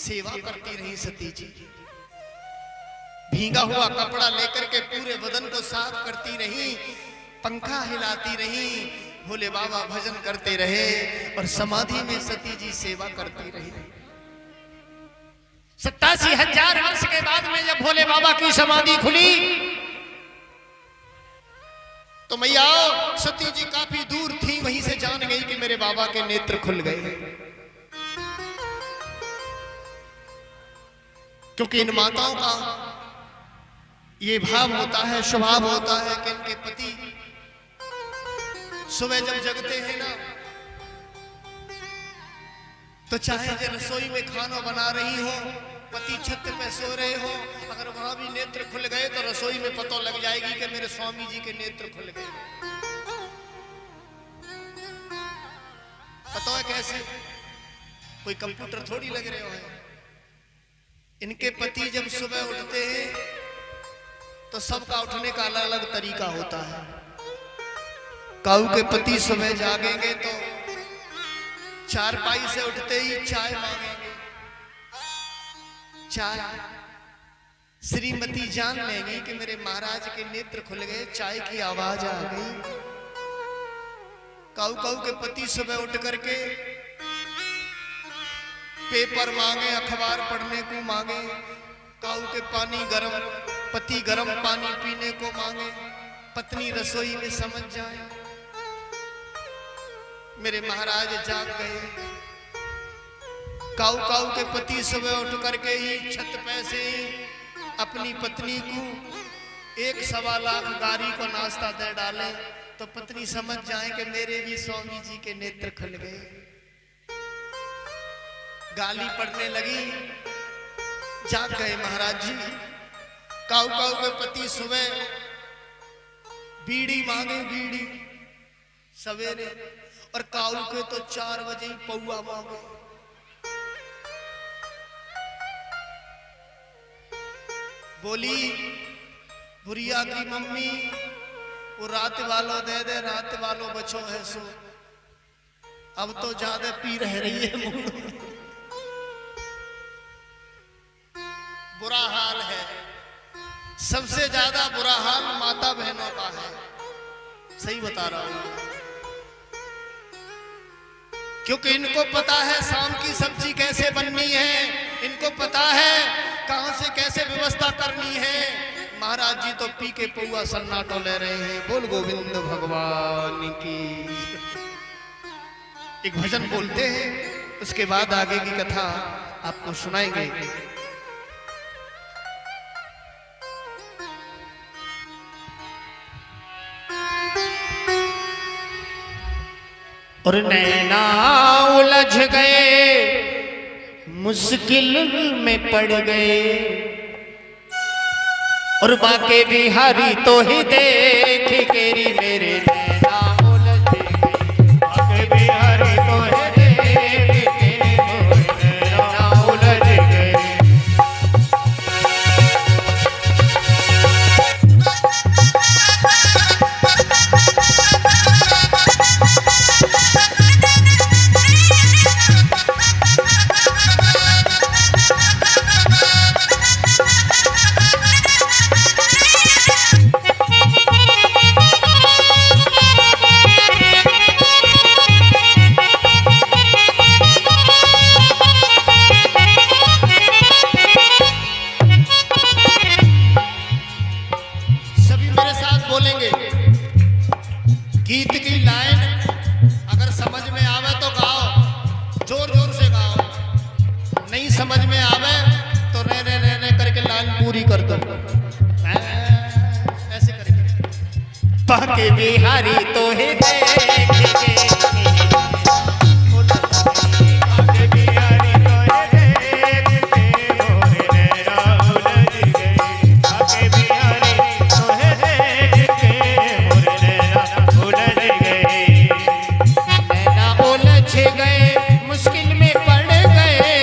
सेवा करती रही सती जी। भीगा हुआ कपड़ा लेकर के पूरे बदन को साफ करती रही, पंखा हिलाती रही, भोले बाबा भजन करते रहे और समाधि में सती जी सेवा करती रही। 87,000 वर्ष के बाद में जब भोले बाबा की समाधि खुली तो मैया सती जी काफी दूर थी, वहीं से जान गई कि मेरे बाबा के नेत्र खुल गए। क्योंकि इन माताओं का ये भाव होता है, स्वभाव होता है कि इनके पति सुबह जब जगते हैं ना तो चाहे जो रसोई में खाना बना रही हो, पति छत पे सो रहे हो, अगर वहां भी नेत्र खुल गए तो रसोई में पता लग जाएगी कि मेरे स्वामी जी के नेत्र खुल गए। पता है कैसे? कोई कंप्यूटर थोड़ी लग रहे हो है। इनके पति जब सुबह उठते हैं तो सबका उठने का अलग अलग तरीका होता है। काऊ के पति सुबह जागेंगे तो चारपाई से उठते ही चाय मांगेंगे, चाय। श्रीमती जान लेंगी कि मेरे महाराज के नेत्र खुल गए, चाय की आवाज आ गई। काऊ काऊ के पति सुबह उठ करके पेपर मांगे, अखबार पढ़ने को मांगे, काऊ के पानी गरम, पति गरम पानी पीने को मांगे, पत्नी रसोई में समझ जाए मेरे महाराज जाग गए। काऊ काऊ के पति सुबह उठ करके ही छत पे से अपनी पत्नी को 1.25 लाख गारी को नाश्ता दे डाले तो पत्नी समझ जाए कि मेरे भी स्वामी जी के नेत्र खुल गए। गाली पड़ने लगी, जाग गए महाराज जी। काऊ काऊ के पति सुबह बीड़ी मांगे, बीड़ी सवेरे, और काऊ के तो 4 बजे ही पौआ मांगे। बोली बुढ़िया की मम्मी वो रात वालों दे दे, रात वालों बचो है सो, अब तो ज्यादा पी रही है। बुरा हाल है, सबसे ज्यादा बुरा हाल माता बहनों का है, सही बता रहा हूं। क्योंकि इनको पता है शाम की सब्जी कैसे बननी है, इनको पता है कहां से कैसे व्यवस्था करनी है। महाराज जी तो पी के पौआ सन्नाटो ले रहे हैं। बोल गोविंद भगवान की। एक भजन बोलते हैं, उसके बाद आगे की कथा आपको सुनाएंगे। और नैना उलझ गए, मुश्किल में पड़ गए, और बाके बिहारी तो ही देख केरी मेरे नैना उलझ गए, बाके बिहारी तो ही देख केरी मेरे नैना उलझ गए। गीत की लाइन अगर समझ में आवे तो गाओ, जोर जोर से गाओ, नहीं समझ में आवे तो रे रे रे रे करके लाइन पूरी कर दो, ऐसे करके। बाके बिहारी तो ही देखेंगे, मुश्किल में पड़ गए,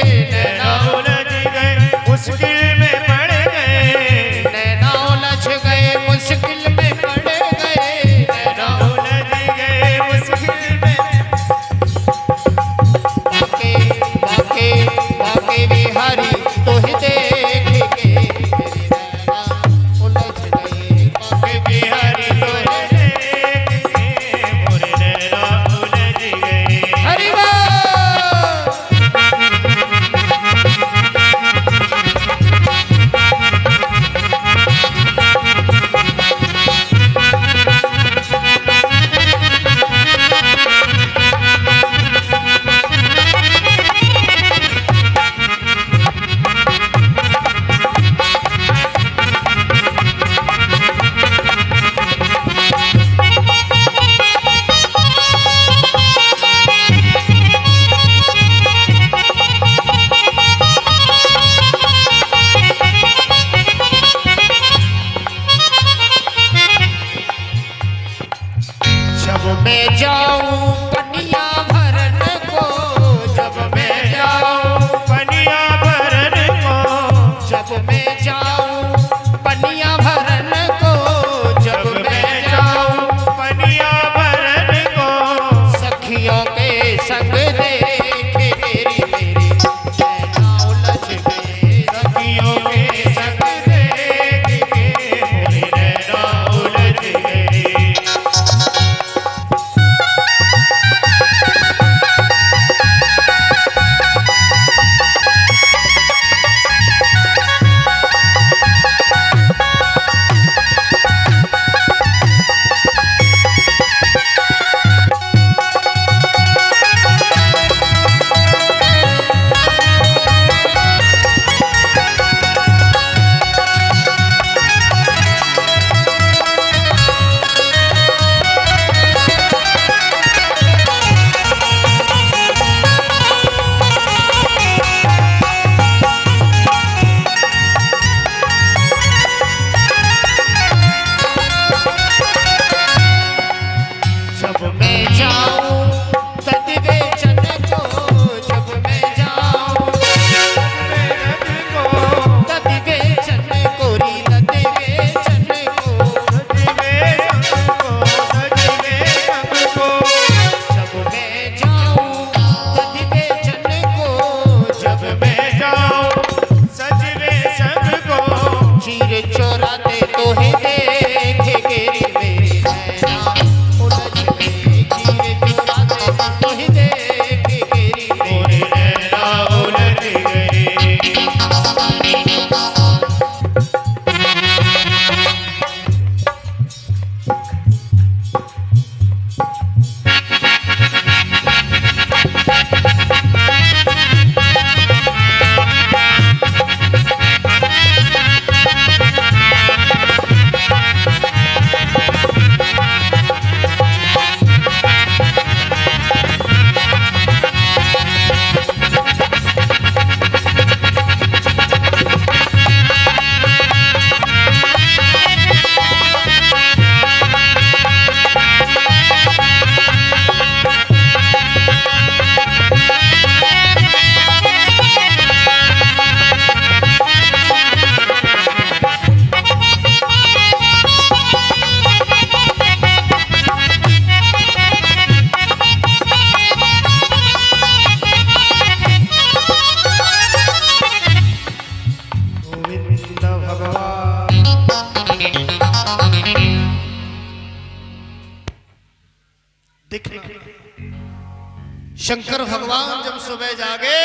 शंकर भगवान जब सुबह जागे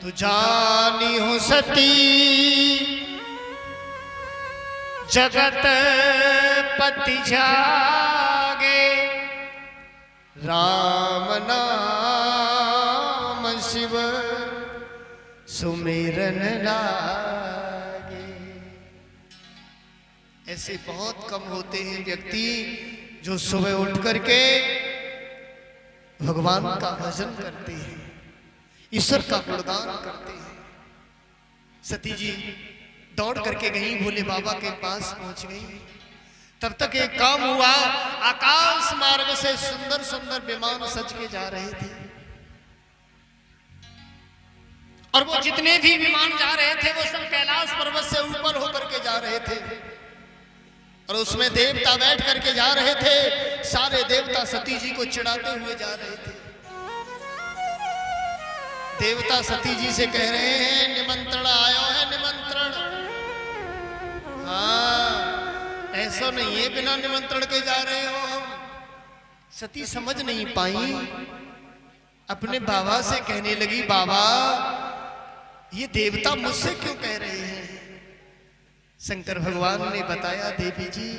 तो जानी हो सती जगत पति जागे, राम नाम शिव सुमिरन लागे। ऐसे बहुत कम होते हैं व्यक्ति जो सुबह उठ करके भगवान का भजन करते हैं, ईश्वर का गुणगान करते हैं। सती जी दौड़ करके गई, भोले बाबा के पास पहुंच गई। तब तक एक काम हुआ, आकाश मार्ग से सुंदर सुंदर विमान सज के जा रहे थे और वो जितने भी विमान जा रहे थे वो सब कैलाश पर्वत से ऊपर होकर के जा रहे थे और उसमें देवता बैठ करके जा रहे थे। सारे देवता सती जी को चिढ़ाते हुए जा रहे थे। देवता सती जी से कह रहे हैं निमंत्रण आयो है, निमंत्रण। हाँ, ऐसा नहीं है बिना निमंत्रण के जा रहे हो हम। सती समझ नहीं पाई, अपने बाबा से कहने लगी, बाबा ये देवता मुझसे क्यों कह रहे हैं? शंकर भगवान ने बताया, देवी जी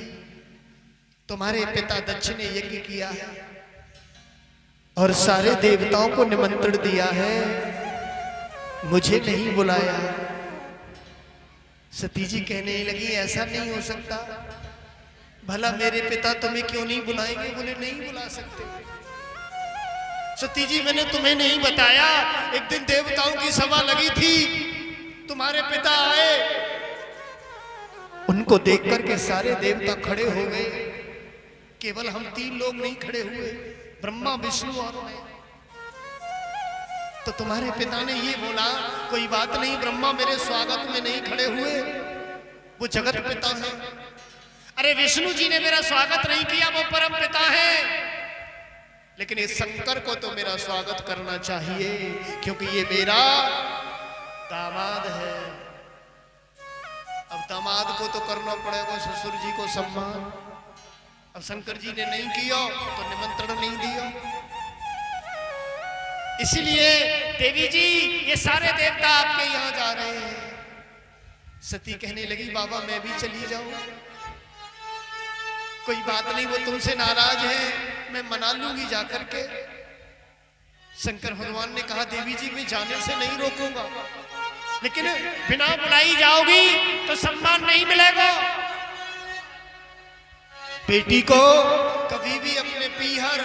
तुम्हारे पिता दक्ष ने यज्ञ किया है और सारे देवताओं को निमंत्रण दिया है, मुझे नहीं बुलाया। सती जी कहने लगी, ऐसा नहीं हो सकता, भला मेरे पिता तुम्हें क्यों नहीं बुलाएंगे? बोले नहीं बुला सकते। सती जी मैंने तुम्हें नहीं बताया, एक दिन देवताओं की सभा लगी थी, तुम्हारे पिता आए, उनको देख करके सारे देवता खड़े हो गए, केवल हम 3 लोग नहीं खड़े हुए, ब्रह्मा विष्णु और मैं। तो तुम्हारे पिता ने ये बोला, कोई बात नहीं, ब्रह्मा मेरे स्वागत में नहीं खड़े हुए, वो जगत पिता है। अरे विष्णु जी ने मेरा स्वागत नहीं किया, वो परम पिता है, लेकिन इस शंकर को तो मेरा स्वागत करना चाहिए क्योंकि ये मेरा दामाद है। अब दामाद को तो करना पड़ेगा ससुर जी को सम्मान। अब शंकर जी ने नहीं किया तो निमंत्रण नहीं दिया। इसीलिए देवी जी ये सारे देवता आपके यहां जा रहे हैं। सती कहने लगी, बाबा मैं भी चली जाऊं, कोई बात नहीं, वो तुमसे नाराज है, मैं मना लूंगी जाकर के। शंकर भगवान ने कहा, देवी जी मैं जाने से नहीं रोकूंगा, लेकिन बिना बुलाई जाओगी तो सम्मान नहीं मिलेगा। बेटी को कभी भी अपने पीहर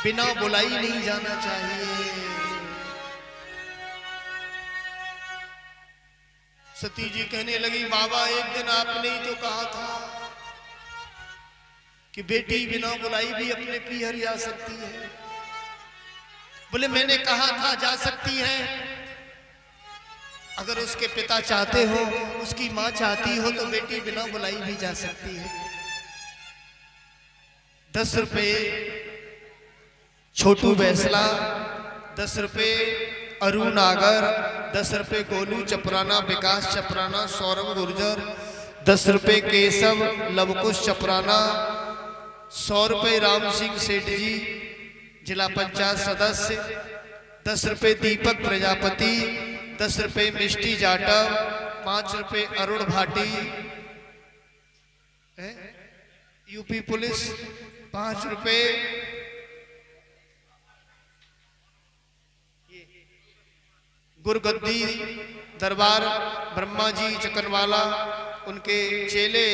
बिना बुलाई नहीं जाना चाहिए। सती जी कहने लगी, बाबा एक दिन आपने ही तो कहा था कि बेटी बिना बुलाई भी अपने पीहर जा सकती है। बोले मैंने कहा था जा सकती है, अगर उसके पिता चाहते हो, उसकी मां चाहती हो तो बेटी बिना बुलाई भी जा सकती है। 10 रुपए छोटू बैसला, 10 रुपए अरुण नागर, 10 रुपए गोलू चपराना, विकास चपराना, सौरभ गुर्जर, 10 रुपए केशव लवकुश चपराना, 100 रुपए राम सिंह सेठ जी जिला पंचायत सदस्य, 10 रुपए दीपक प्रजापति, 10 रुपए मिष्टी जाटव, 5 रुपए अरुण भाटी, यूपी पुलिस, 5 रुपए गुरगद्दी दरबार ब्रह्मा जी चकनवाला, उनके चेले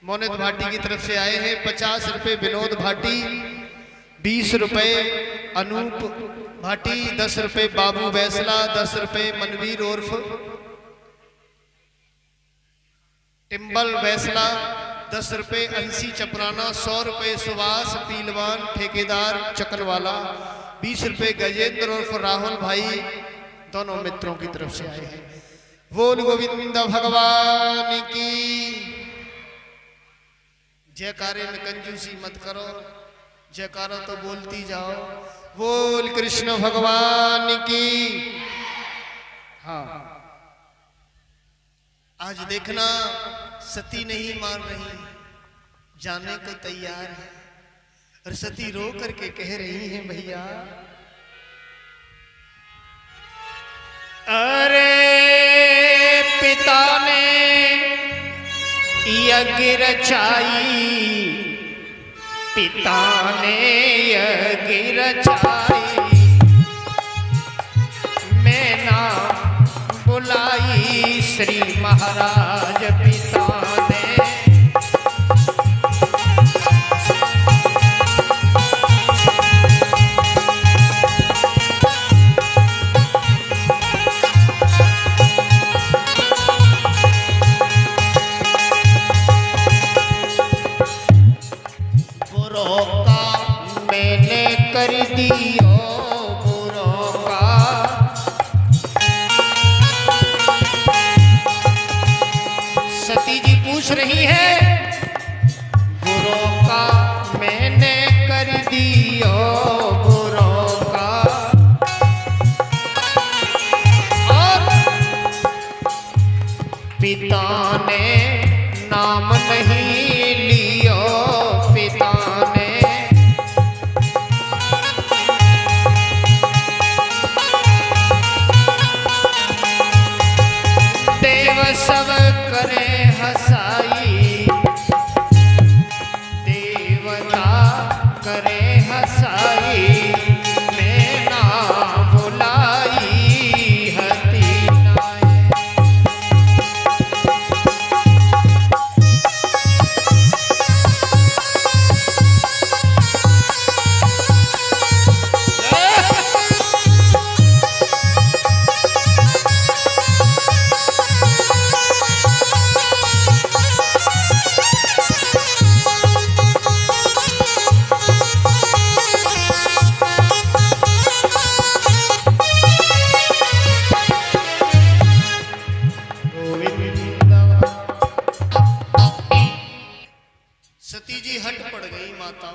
मोनित भाटी की तरफ से आए हैं। 50 रुपए विनोद भाटी, 20 रुपए अनूप भाटी, 10 रुपए बाबू बैसला, 10 रुपए मनवीर उर्फ टिम्बल बैसला, 10 रुपए अंशी चपराना, 100 रुपए सुभाष पीलवान ठेकेदार चकनवाला, 20 रुपए गजेंद्र उर्फ राहुल भाई, दोनों मित्रों की तरफ से आए हैं। बोल गोविंद भगवान की जयकारे में कंजूसी मत करो, जयकारा तो बोलती जाओ। बोल कृष्ण भगवान की। हाँ, आज देखना सती नहीं मान रही, जाने को तैयार है। और सती रो करके कह रही हैं भैया, अरे पिता ने यज्ञ रचाई, पिता ने यज्ञ रचाई, मैं ना बुलाई श्री महाराज पिता ने। बुरों का मैंने कर दियो, बुरों का सती जी पूछ रही है, बुरों का मैंने कर दियो, बुरों का और पिता ने नाम नहीं लियो, पिता ने देव सब करे हसाई, देवता करे हसाई, मैं ना बुलाई हती नाय। सती जी हट पड़ गई माता।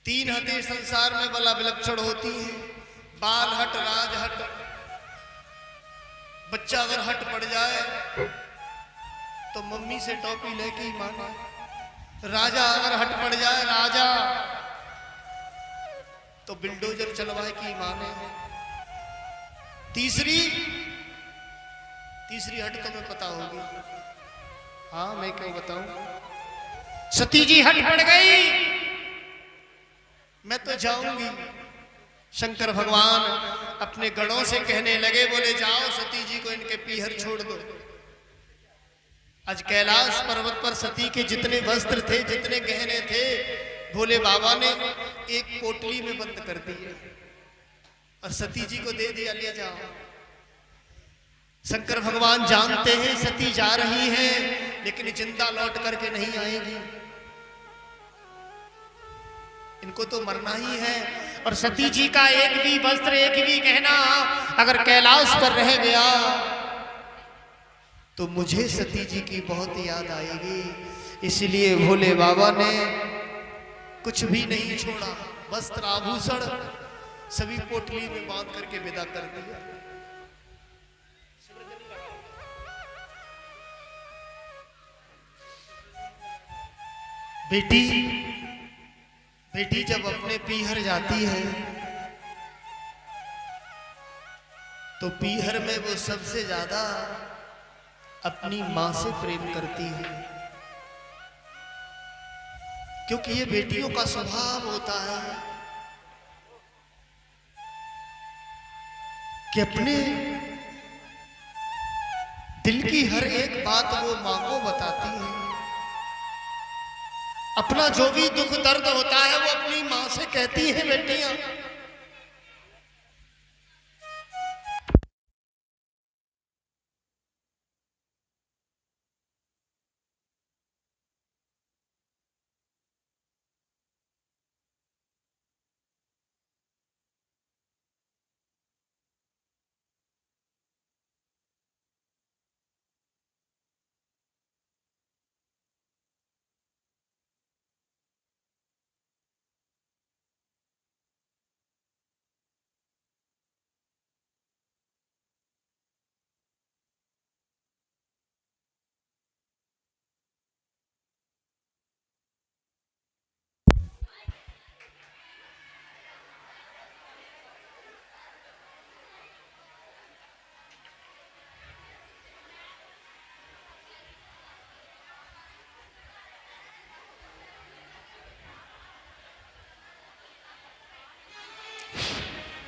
तीन हटें संसार में बला विलक्षण होती हैं, बाल हट, राज हट। बच्चा अगर हट पड़ जाए तो मम्मी से टॉपी लेके ही माने। राजा अगर हट पड़ जाए, राजा, तो बिल्डोजर चलवाए की माने। तीसरी हट तुम्हें पता होगी। हाँ, मैं क्यों बताऊं। सती जी हट पड़ गई, मैं तो जाऊंगी। शंकर भगवान अपने गणों से कहने लगे, बोले जाओ सती जी को इनके पीहर छोड़ दो। आज कैलाश पर्वत पर सती के जितने वस्त्र थे, जितने गहने थे, भोले बाबा ने एक पोटली में बंद कर दिए और सती जी को दे दिया, ले जाओ। शंकर भगवान जानते हैं सती जा रही हैं, लेकिन जिंदा लौट करके नहीं आएगी, इनको तो मरना ही है। और सती जी का एक भी वस्त्र, एक भी गहना अगर कैलाश पर रह गया तो मुझे सती जी की बहुत याद आएगी। इसलिए भोले बाबा ने कुछ भी नहीं छोड़ा, वस्त्र आभूषण सभी पोटली में बांध करके विदा कर दिया। बेटी जब अपने पीहर जाती है तो पीहर में वो सबसे ज्यादा अपनी मां से प्रेम करती है, क्योंकि ये बेटियों का स्वभाव होता है कि अपने दिल की हर एक बात वो मां को बताती है। अपना जो भी दुख दर्द होता है वो अपनी मां से कहती हैं बेटियां।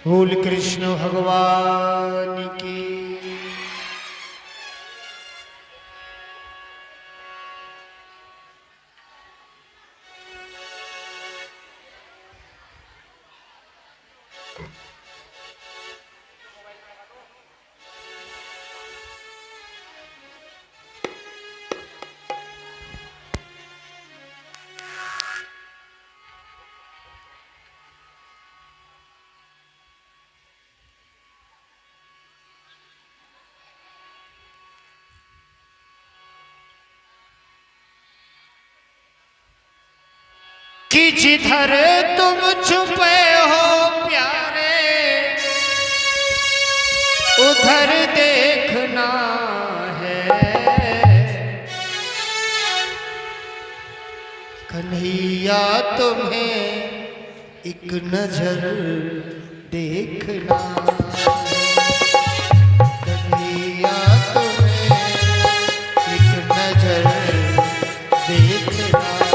बोल कृष्ण भगवान की। कि जिधर तुम छुपे हो प्यारे उधर देखना है, कन्हैया तुम्हें एक नजर देखना है, कन्हैया तुम्हें एक नजर देखना है।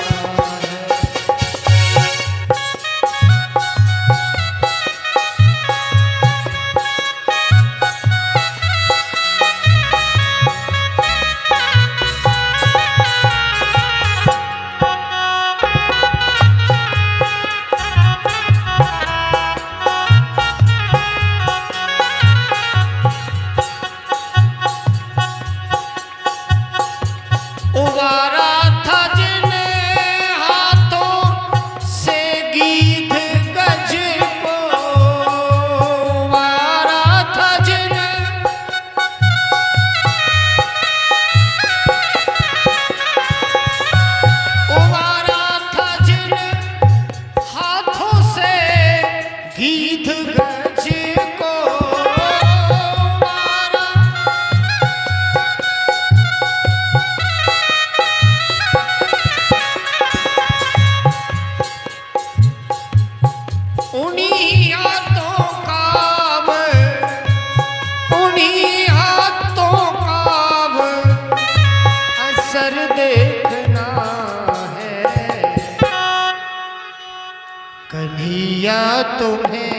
कन्हैया तुम्हें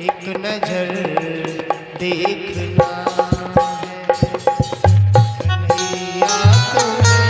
एक नजर देखना है, कन्हैया तुम्हें एक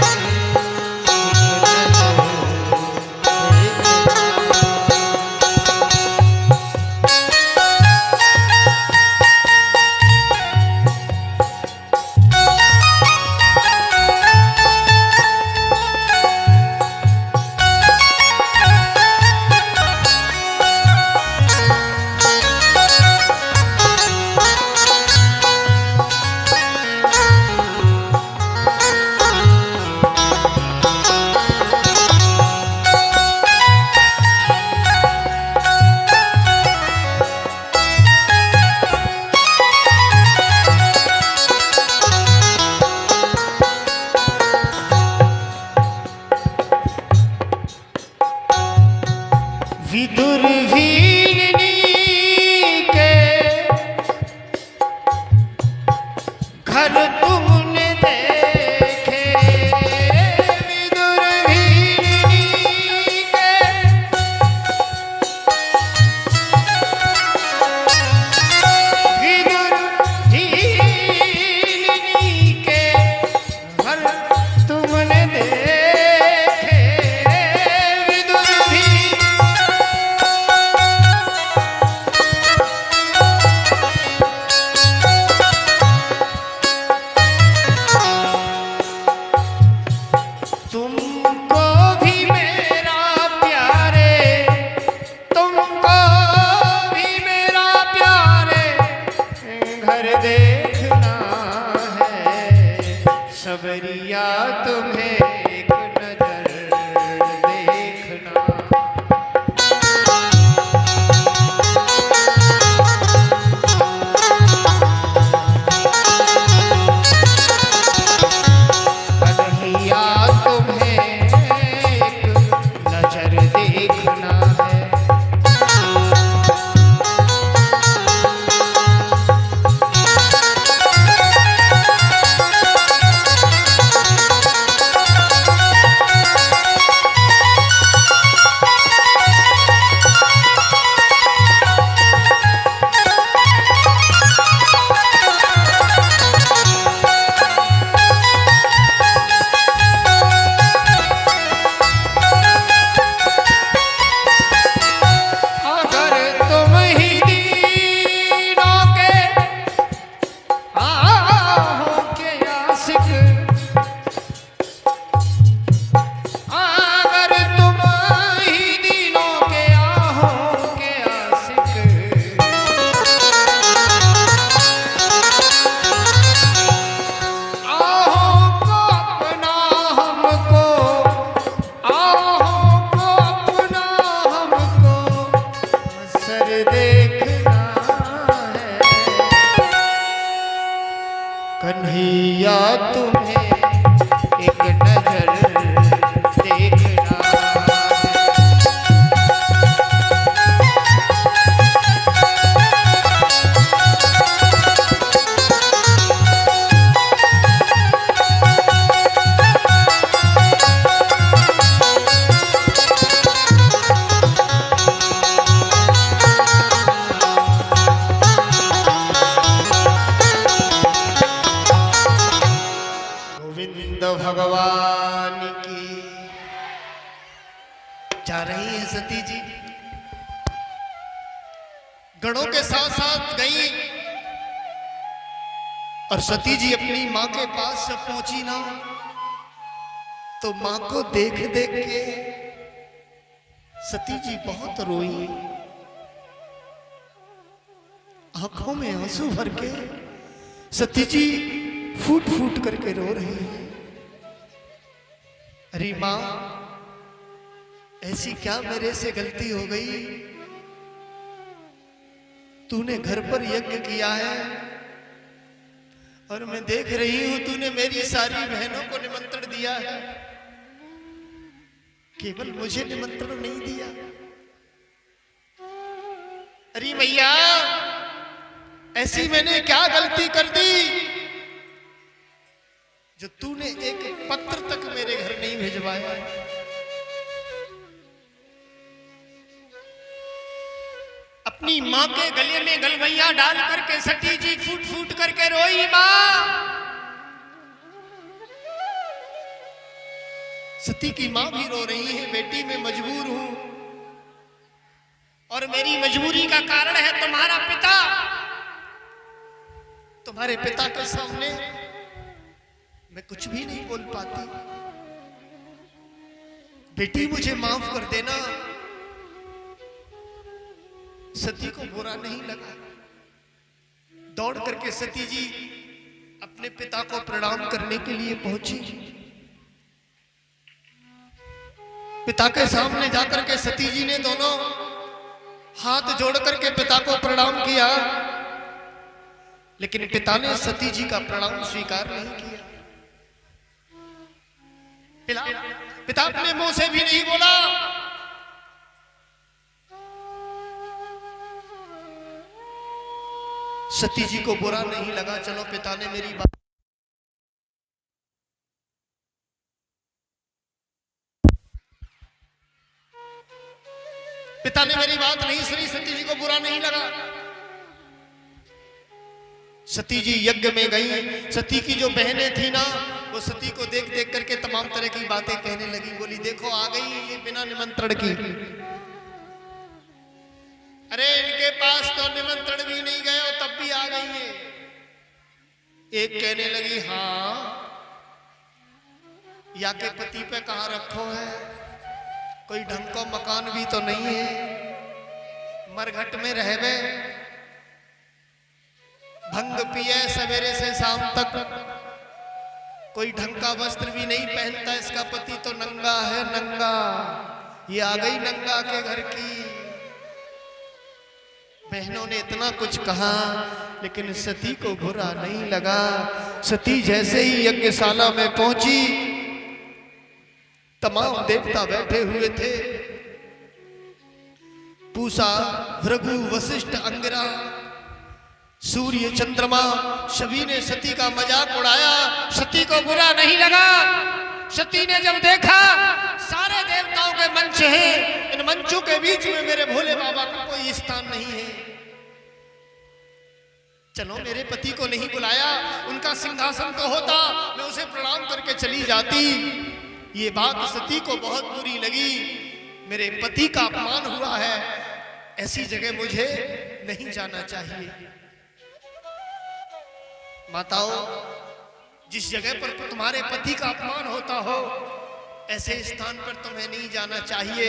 विदुर वीरनी के घर तुमने देखे, विदुर वीरनी के विदुर वीरनी के घर तुमने देखे, विदुर तुमको भी मेरा प्यारे, तुमको भी मेरा प्यारे घर देखना है, सबरिया तुम्हें एक नजर देखना। कन्हैया तुम्हें एक नजर देखना है, देखना है, कन्हैया तुम्हें एक नजर देखना है। गोविंद भगवान की। जा रही है सती जी, गणों के साथ साथ गई, और सती जी अपनी मां के पास जब पहुंची ना, तो मां को देख देख के सती जी बहुत रोई, आंखों में आंसू भर के सती जी फूट फूट करके रो रही है। अरे मां, ऐसी क्या मेरे से गलती हो गई? तूने घर पर यज्ञ किया है और मैं देख रही हूं तूने मेरी सारी बहनों को निमंत्रण दिया है, केवल मुझे निमंत्रण नहीं दिया। अरे मैया, ऐसी मैंने क्या गलती कर दी जो तूने एक पत्र तक मेरे घर नहीं भिजवाया? अपनी मां के गले में गलवैया डाल करके सती जी फूट फूट करके रोई। मां, सती की मां भी रो रही है, बेटी मैं मजबूर हूं, और मेरी मजबूरी का कारण है तुम्हारा पिता। तुम्हारे पिता के सामने मैं कुछ भी नहीं बोल पाती। बेटी मुझे माफ कर देना। सती को बुरा नहीं लगा, दौड़ करके सती जी अपने पिता को प्रणाम करने के लिए पहुंची। पिता के सामने जाकर के सती जी ने दोनों हाथ जोड़ करके पिता को प्रणाम किया, लेकिन पिता ने सती जी का प्रणाम स्वीकार नहीं किया। पिता अपने मुंह से भी नहीं बोला। सती जी को बुरा नहीं लगा, चलो पिता ने मेरी बात, पिता ने मेरी बात नहीं सुनी, सती जी को बुरा नहीं लगा। सती जी यज्ञ में गई। सती की जो बहनें थी ना, वो सती को देख देख करके तमाम तरह की बातें कहने लगी। बोली, देखो आ गई ये बिना निमंत्रण की। अरे इनके पास तो निमंत्रण भी नहीं गए और तब भी आ गई है। एक कहने लगी, हाँ, या के पति पे कहाँ रखो है, कोई ढंग का मकान भी तो नहीं है, मरघट में रहवे, भंग पिए सवेरे से शाम तक, कोई ढंग का वस्त्र भी नहीं पहनता, इसका पति तो नंगा है, नंगा। ये आ गई नंगा के घर की। बहनों ने इतना कुछ कहा, लेकिन सती को बुरा नहीं लगा। सती जैसे ही यज्ञशाला में पहुंची, तमाम देवता बैठे हुए थे। पूषा, भृगु, वशिष्ठ, अंगिरा, सूर्य, चंद्रमा, सभी ने सती का मजाक उड़ाया। सती को बुरा नहीं लगा। सती ने जब देखा सारे देवताओं के मंच हैं, इन मंचों के बीच में मेरे भोले बाबा का कोई स्थान नहीं है, चलो मेरे पति को नहीं बुलाया, उनका सिंहासन तो होता, मैं उसे प्रणाम करके चली जाती। ये बात सती को बहुत बुरी लगी। मेरे पति का अपमान हुआ है, ऐसी जगह मुझे नहीं जाना चाहिए। माताओं, जिस जगह पर तुम्हारे पति का अपमान होता हो, ऐसे स्थान पर तुम्हें नहीं जाना चाहिए।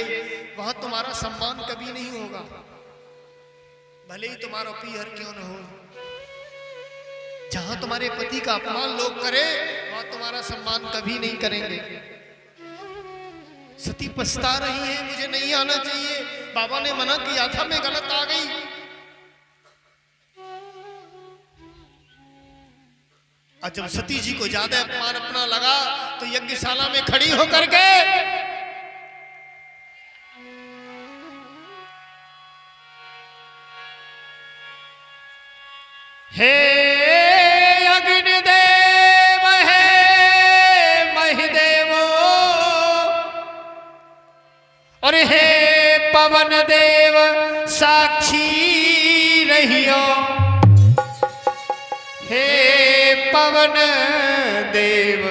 वहां तुम्हारा सम्मान कभी नहीं होगा, भले ही तुम्हारा पीहर क्यों न हो। जहां तुम्हारे पति का अपमान लोग करे, वहां तुम्हारा सम्मान कभी नहीं करेंगे। सती पछता रही है, मुझे नहीं आना चाहिए, बाबा ने मना किया था, मैं गलत आ गई, और जब सती जी को ज्यादा अपमान अपना लगा तो यज्ञशाला में खड़ी होकर के हे अग्निदेव, हे महिदेवो, और हे पवन देव साक्षी रहियो। हे पवन देव